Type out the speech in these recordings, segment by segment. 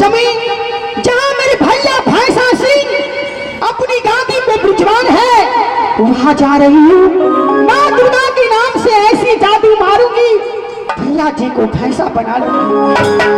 जमीन जहाँ मेरे भैया भैंसा सिंह अपनी गादी पे विद्वान है, वहाँ जा रही हूँ। माँ दुर्गा के नाम से ऐसी जादू मारूंगी, भैया जी को भैंसा बना लूंगी।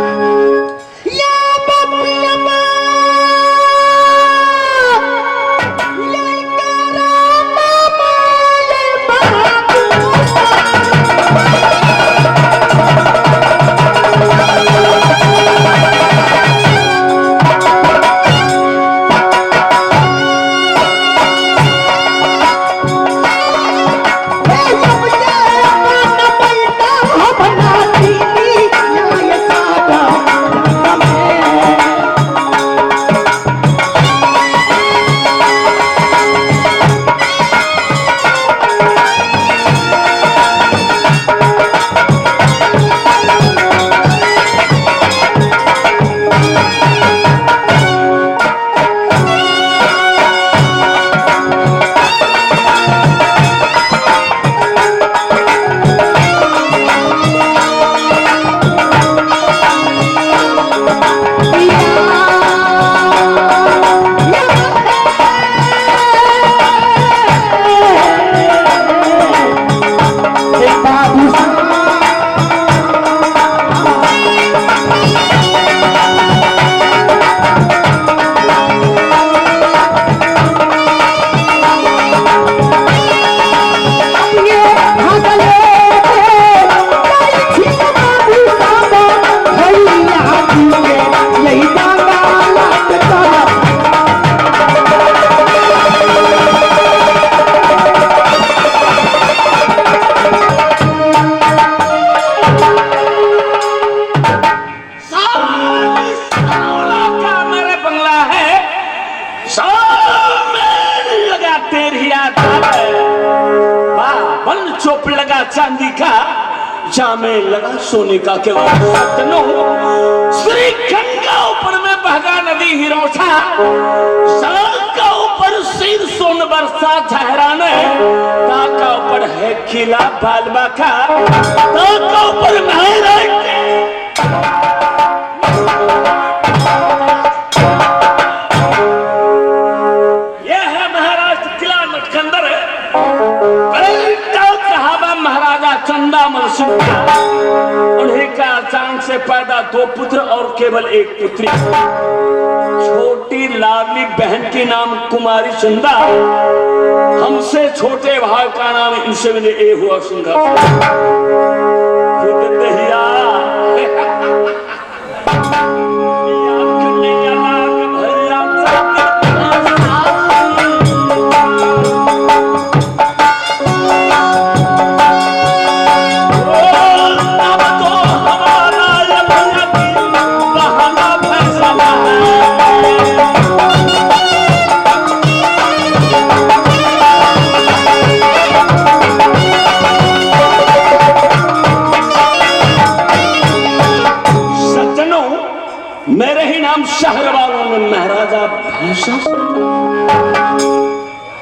चांदी का जामे लगा सोने का के सतनो श्रीखंड का ऊपर में बहगा नदी हिरोठा साल का ऊपर सिर सोन बरसा ठहराने ता का ऊपर है खिला बालबा का ता का ऊपर यह है महाराष्ट्र किला नटखंडर है। चंदा मलसिंह उन्हीं का अचानक से पैदा 2 पुत्र और केवल 1 पुत्री। छोटी लाडली बहन के नाम कुमारी चंदा, हमसे छोटे भाई का नाम इनसे मिले ए हुआ सिंघा।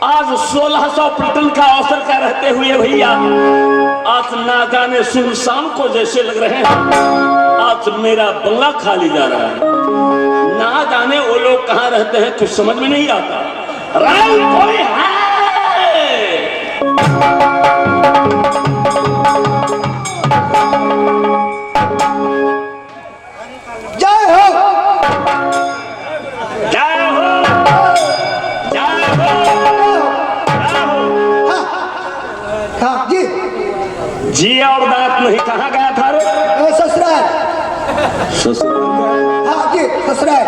आज 1600 पलटन का अवसर का रहते हुए भैया आज ना जाने सुनसान को जैसे लग रहे हैं। आज मेरा बंगला खाली जा रहा है, ना जाने वो लोग कहाँ रहते हैं कुछ समझ में नहीं आता। राय कोई है जी और बात नहीं। कहाँ गया था रे? ससुराल। ससुराल? हाँ जी ससुराल।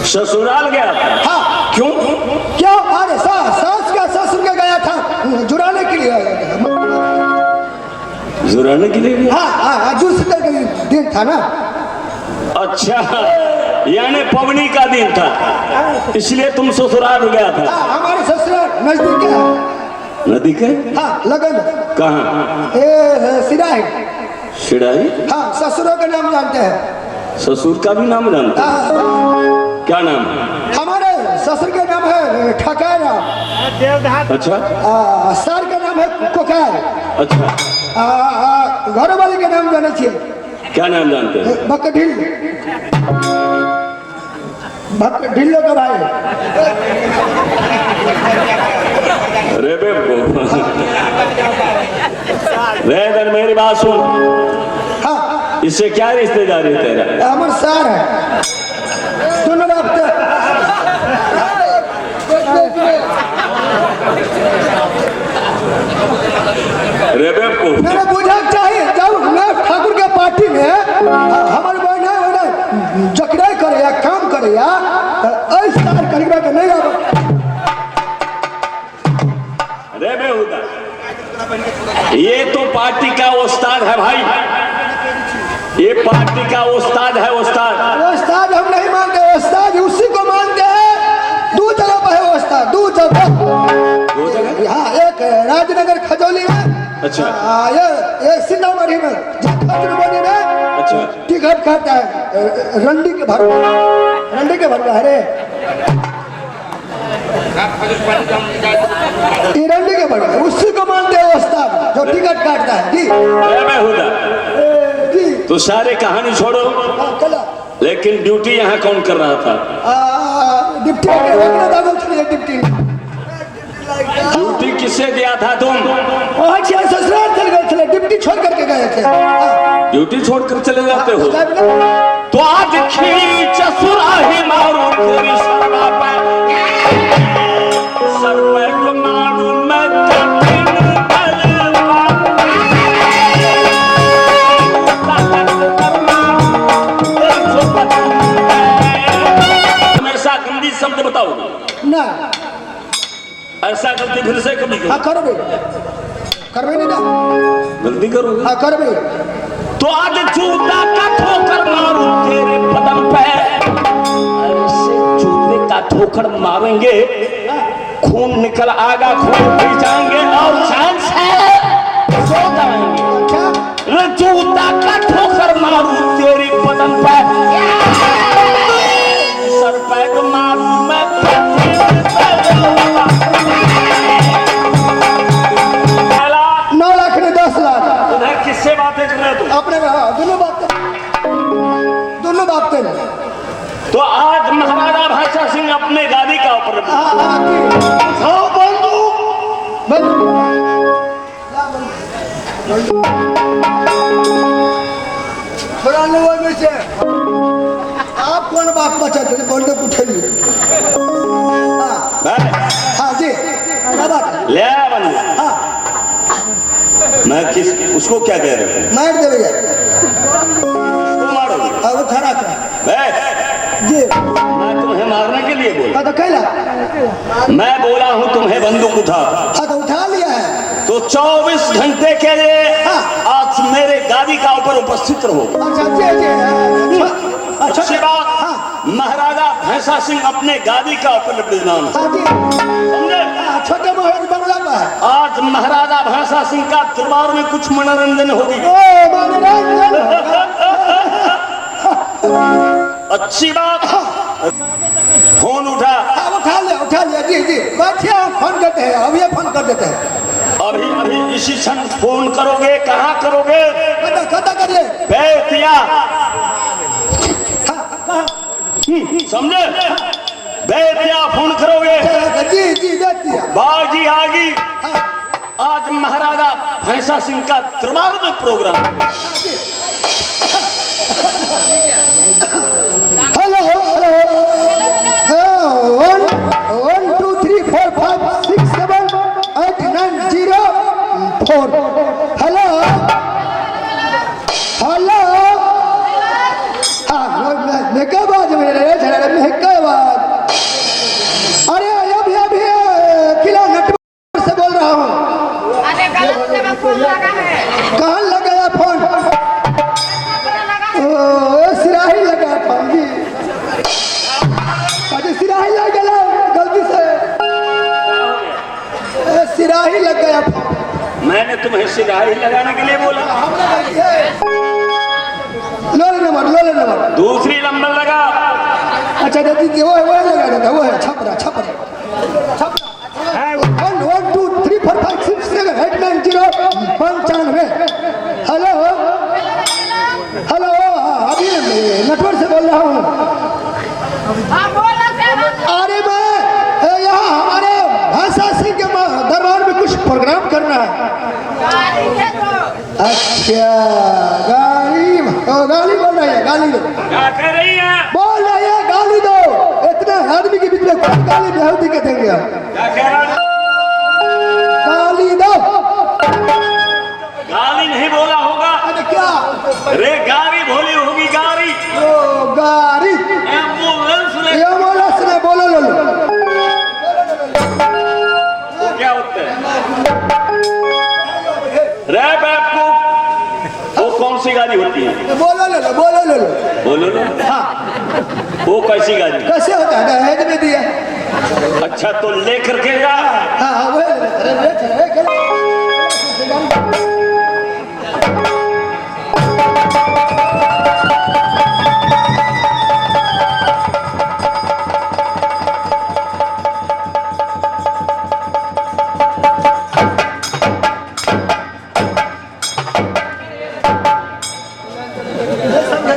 ससुराल गया था? हाँ। क्यों? क्यों? अरे सास का ससुर के गया था जुड़ाने के लिए। जुड़ाने के लिए? हाँ जुड़ दिन था ना। अच्छा, यानी पवनी का दिन था, इसलिए तुम ससुराल गया था? हमारे ससुराल नजदीक है। नदी के? हाँ लगन। कहाँ? सिराही। सिराही? हाँ ससुरों का नाम जानते हैं? ससुर का भी नाम जानते हैं? क्या नाम? हमारे ससुर का नाम है ठकारा। अच्छा। सर का नाम है कोकार। अच्छा। घर वाले के नाम जाने चाहिए? क्या नाम जानते हैं? बकढिल। ढिल्लो का भाई। अरे वेदन मेरी बात सुन। हाँ इससे क्या रिश्तेदारी है तेरा? हमारे सार है दोनों बाप। मैंने बुझा चाहिए जब मैं ठाकुर के पार्टी में हमारे बहन है जकड़ाई करे या काम करे या ऐसा करीबा के नहीं आवे। अरे बेहुदा, ये तो पार्टी का उस्ताद है भाई, ये पार्टी का उस्ताद है। उस्ताद हम नहीं मानते, उस्ताद उसी को मानते हैं। दो जगह पर है उस्ताद, दो जगह। यहाँ एक राजनगर खजौली में, अच्छा, ये सीतामढ़ी में खजूरबनी में। अच्छा, टिकट काटता है रंडी के भर, अरे रंडी के भर, उसी को मानते हैं उस्ताद जो टिकट काटता है। जी जी, तो सारे कहानी छोड़ो, लेकिन ड्यूटी यहाँ कौन कर रहा था? डिप्टी ड्यूटी किससे दिया था तुम? ससुराल चल गए थे, डिप्टी छोड़ करके गए थे। ड्यूटी छोड़कर चले जाते हो तो आज खींच सुराही मारो तेरी सरवा पे, सर पे को मारू मैं जमीन बलवा, हमेशा गंदी शब्द बताओ ना, ऐसा गलती फिर से कभी हाँ करबे नहीं ना, गलती करोगे? हाँ करबे। तो आज जूता का ठोकर मारू तेरे बदन पे, ऐसे जूते का ठोकर मारेंगे खून निकल आएगा, खून पी जाएंगे और जान से सो जाएंगे। जूता का ठोकर मारू तेरी बदन पे, सर पे मारू मैं 9 लाख ने 10 लाख। उधर किससे बातें कर रहे हो? अपने दोनों बात थे। तो आज महाराजा भाषा सिंह अपने गादी का ऊपर में से आप कौन बाप बचाते थे? बंदूक उठे लिए। हाँ जी, क्या बात है? ले आया बंदूक। हाँ, मैं किस उसको क्या कह रहे हो? मार देंगे। उसको मारोगे? अब वो खड़ा कर जी। मैं तुम्हें मारने के लिए बोला? तो कहला मैं बोला हूँ तुम्हें बंदूक उठा। हाँ तो उठा लिया है। तो 24 घंटे के लिए आज मेरे गादी का ऊपर उपस्थित रहो। अच्छा जी। अच्छी बात। महाराजा भैंसा सिंह अपने गादी का ऊपर विराजमान समझे? छोटे महाराज बंगला में है। आज महाराजा भैंसा सिंह का दरबार में कुछ मनोरंजन होगी। अच्छी बात। फोन उठा लिया जी बैठिए, फोन करते हैं, अभी फोन कर देते हैं। अभी इसी क्षण फोन करोगे? कहाँ करोगे? कदा करिए बेतिया, समझे? बेतिया फोन करोगे? जी बेतिया। बाजी आगी। आज महाराजा भैंसा सिंह का दरबार में प्रोग्राम। हेलो 1 2 3 4 5 6 7 8 9 0 4। हेलो मैं क्या बात अरे अभी किला नटवर से बोल रहा हूँ। कहाँ लगाया फोन? सिराही लगा फोन जी। अरे सिराही लग गया गलती से, सिराही लग गया फोन। मैंने तुम्हें सिराही लगाने के लिए बोला? लो नंबर दूसरी नंबर लगा। अच्छा दादी वो लगा देता, वो है छपरा 1 2 3 4 5 6 7 8 9 0 95। हेलो अभी नटवर से बोल रहा हूँ। प्रोग्राम करना है। अच्छा गाली बोल रही है, गाली दो। क्या कह रही है? बोल रही है गाली दो। इतने आदमी के बीच में कौन गाली बेहूदी के देंगे हम? क्या कह रहा है? गाली दो। गाली नहीं बोला होगा। अरे क्या? रे गारी बोली होगी, गारी। ओ गाड़ी एम्बुलेंस ने। एम्बुलेंस ने बोलो लो। वो क्या होता है? रे बेवकूफ, वो कौन सी गाड़ी होती है? बोलो लो, बोलो लो। बोलो लो। हाँ, वो कैसी गाड़ी? कैसे होता है? दहेज में दिया। अच्छा तो लेकर के जा। हाँ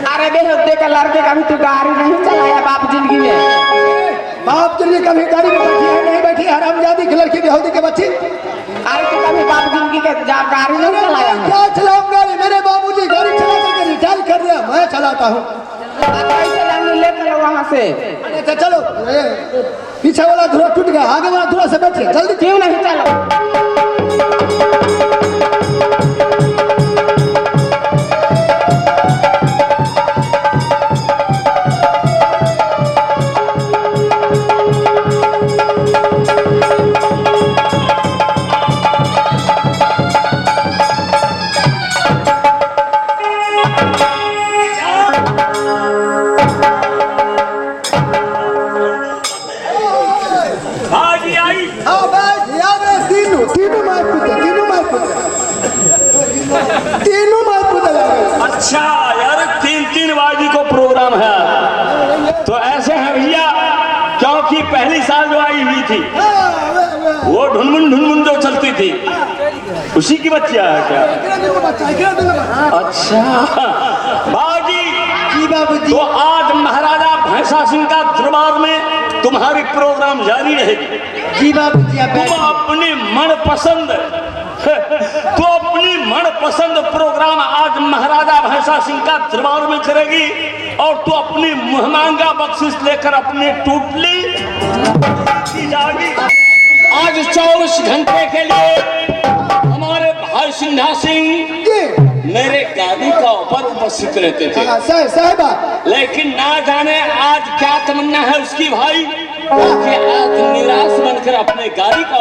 अरे बेहुदे का लड़के कभी तू गाड़ी नहीं चलाया बाप जिंदगी में? बाप जिंदगी कभी गाड़ी में बैठी है? नहीं बैठी। हरामजादी की लड़की बेहूदी के बच्ची। अरे तू कभी बाप जिंदगी के गाड़ी नहीं चलाया है? क्या चलाऊं गाड़ी? मेरे बाबूजी गाड़ी चला करके रिटायर कर दिया, मैं चलाता हूँ। ले चलो वहाँ से। अच्छा चलो, पीछे वाला धुरा टूट गया, आगे वाला धुरा से बैठिए जल्दी। क्यों नहीं चलो? अच्छा यार, 3 बाजी को प्रोग्राम है तो ऐसे है भैया, क्योंकि पहली साल जो आई हुई थी वो ढुनमुन जो चलती थी उसी की बच्चिया है क्या? अच्छा बाजी जी बाबूजी। तो आज महाराजा भैंसा सिंह का दरबार में तुम्हारी प्रोग्राम जारी रहेगी। जी बाबूजी। तुम अपनी मनपसंद तो अपनी मनपसंद प्रोग्राम आज महाराजा भैंसा सिंह का दरबार में करेगी और तू अपनी मुहमांगा बख्शिश लेकर अपनी टूटली की जाएगी। आज 24 घंटे के लिए हमारे भाई सिन्हा सिंह मेरे गादी का ऊपर उपस्थित रहते थे। सही बात। लेकिन ना जाने आज क्या तमन्ना है उसकी भाई, कि आज निराश बनकर अपने गाड़ी का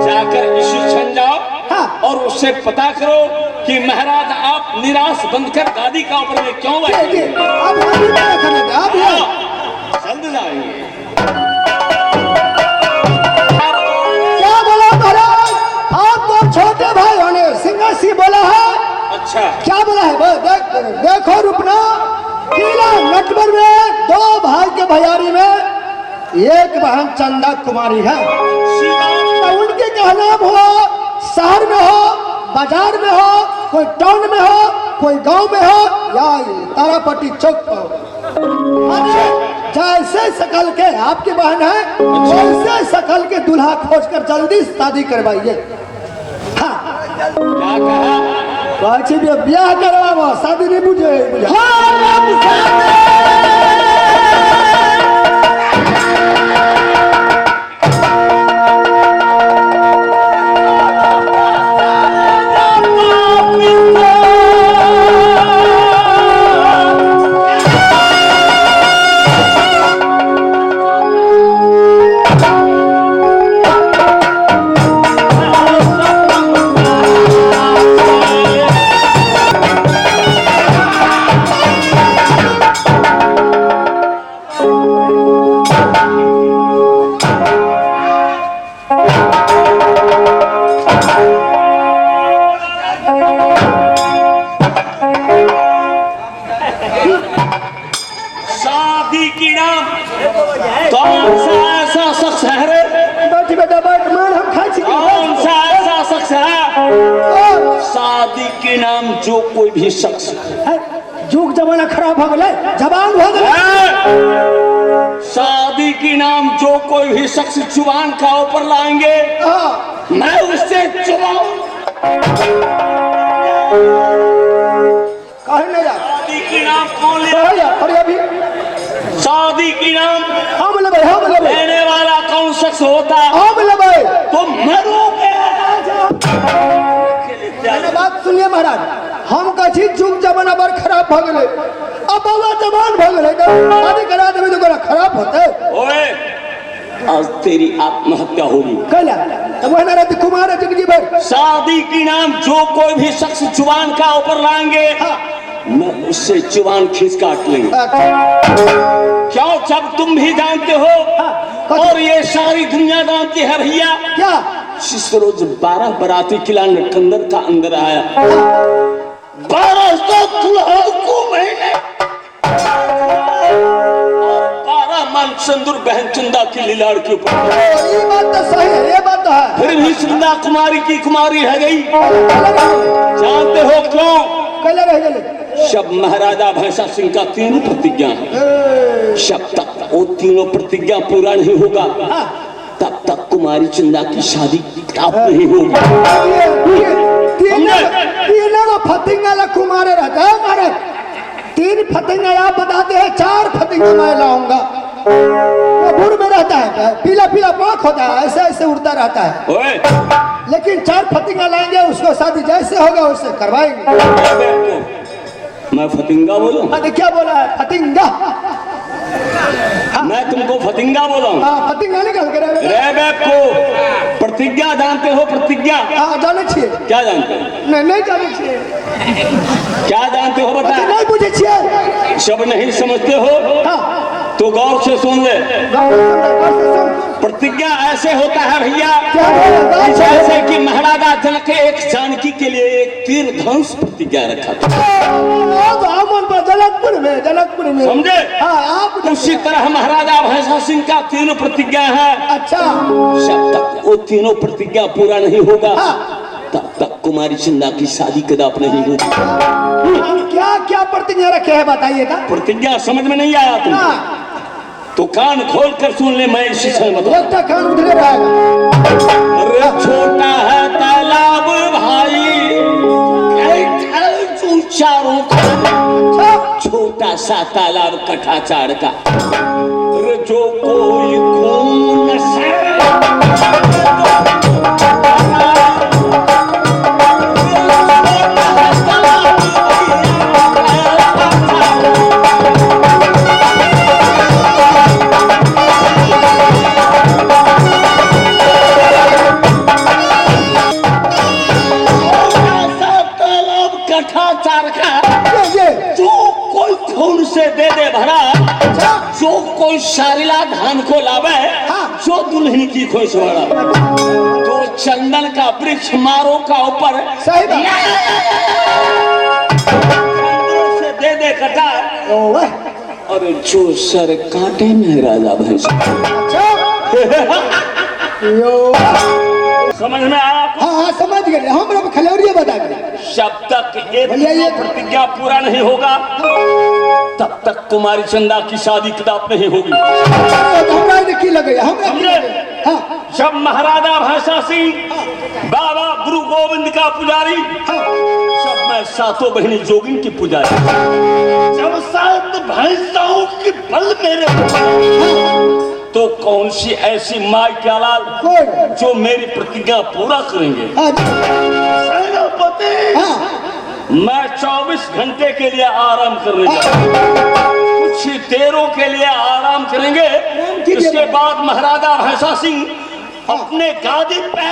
जाकर इशू छन जाओ। हाँ। और उससे पता करो कि महाराज आप निराश बनकर गाड़ी का ऊपर में क्यों बैठे? जल्द जाएंगे। क्या बोला महाराज? आप तो छोटे भाई होने सिंह सी बोला है। अच्छा क्या बोला है? देखो रुपना, किला नटवर में 2 भाई के भैयारी में एक बहन चंदा कुमारी है। तो उनके क्या नाम हो, शहर में हो, बाजार में हो, कोई टाउन में हो, कोई गांव में हो या तारापट्टी चौक पर हो, जैसे सकल के आपकी बहन है वैसे सकल के दूल्हा खोजकर जल्दी शादी करवाइए। हाँ क्या कहा? ब्याह करवाओ, शादी नहीं बुझे। के नाम जो कोई भी शख्स जुग जमाना खराब हो गए, जबान हो गए। शादी की नाम जो कोई भी शख्स जुबान का ऊपर लाएंगे हाँ मैं उससे चुनाव कहे नहीं जा शादी की नाम कौन ले कहे जा अरे अभी शादी की नाम हम लेबै लेने वाला कौन शख्स होता हम लेबै तो मरोगे मैंने बात सुनिए महाराज हम कथी जुग जमाना बड़ खराब भ गेलै अब बाबा जवान भ गेलै शादी करा देबै तो बड़ा खराब होतै ओए आज तेरी आत्महत्या होगी कैला तब वह रहते कुमार है जिंदगी भर शादी की नाम जो कोई भी शख्स जुबान का ऊपर लाएंगे मैं उससे जुबान खींच काट लेंगे क्यों जब तुम भी जानते हो और ये सारी दुनिया जानती है भैया क्या जिस रोज 12 बराती किला नटकंदर का अंदर आया 1200 दुल्हन को मैंने 12 मन सिंदूर बहन चंदा की लीलाड़ के ऊपर ये बात तो सही है ये बात तो है फिर भी चंदा कुमारी की कुमारी रह गई जानते हो क्यों कैला रह गेलै जब महाराजा भैंसा सिंह का 3 प्रतिज्ञा है जब तक वो तीनों प्रतिज्ञा पूरा नहीं होगा तब तक कुमारी चंदा की शादी आप नहीं होगी तीनों फतिंगा ला कुमारे रहता है महाराज 3 फतिंगा आप बताते हैं 4 फतिंगा मैं लाऊंगा वो भूर में रहता है पीला पीला पाख होता है ऐसे ऐसे उड़ता रहता है ओए लेकिन 4 फतिंगा लाएंगे उसको शादी जैसे होगा उससे करवाएंगे मैं फतिंगा बोलूं अरे क्या बोला है फतिंगा मैं तुमको फतिंगा बोला हूं हाँ फतिंगा निकल के रे बाप को प्रतिज्ञा जानते हो प्रतिज्ञा हाँ जाने छिए क्या जानते हो नहीं जाने छिए क्या जानते हो बता नहीं पूछे छिए सब नहीं समझते हो हाँ तो गौर से सुन ले गौर से सुन प्रतिज्ञा ऐसे होता है भैया क्या बोला जैसे कि महाराजा जनक एक जानकी के लिए एक तीर धनुष प्रतिज्ञा रखा था जनकपुर में समझे हाँ आप उसी तरह महाराजा भैंसा सिंह का 3 प्रतिज्ञा है अच्छा जब तक वो तीनों प्रतिज्ञा पूरा नहीं होगा हाँ। तब तक कुमारी चंदा की शादी कदाप नहीं होगी क्या क्या प्रतिज्ञा रखे हैं बताइएगा प्रतिज्ञा समझ में नहीं आया तुम तो कान खोल कर सुन ले मैं इसी समय बताऊं लगता कान उधरे रहेगा अरे छोटा है तालाब भाई चारों छोटा सा तालाब कठाचाड़ का अरे जो कोई खून से से दे दे भरा जो कोई सारिला धान को लावे जो दुल्हन की खोज वाला तो चंदन का वृक्ष मारो का ऊपर सही से दे दे कटा और जो सर काटे में राजा भैंस समझ में आया हाँ समझ गए हम खलौरिया बता गए जब तक एक प्रतिज्ञा पूरा नहीं होगा तब तक कुमारी चंदा की शादी किताब नहीं होगी की लगे जब महाराजा भैंसा सिंह बाबा गुरु गोविंद का पुजारी जब मैं 7 बहनी जोगिन की पुजारी जब 7 भैंसाओं की बल मेरे तो कौन सी ऐसी माई क्या लाल जो मेरी प्रतिज्ञा पूरा करेंगे मैं 24 घंटे के लिए आराम करने जा कुछ ही देरों के लिए आराम करेंगे इसके बाद महाराजा भैंसा सिंह अपने गादी पे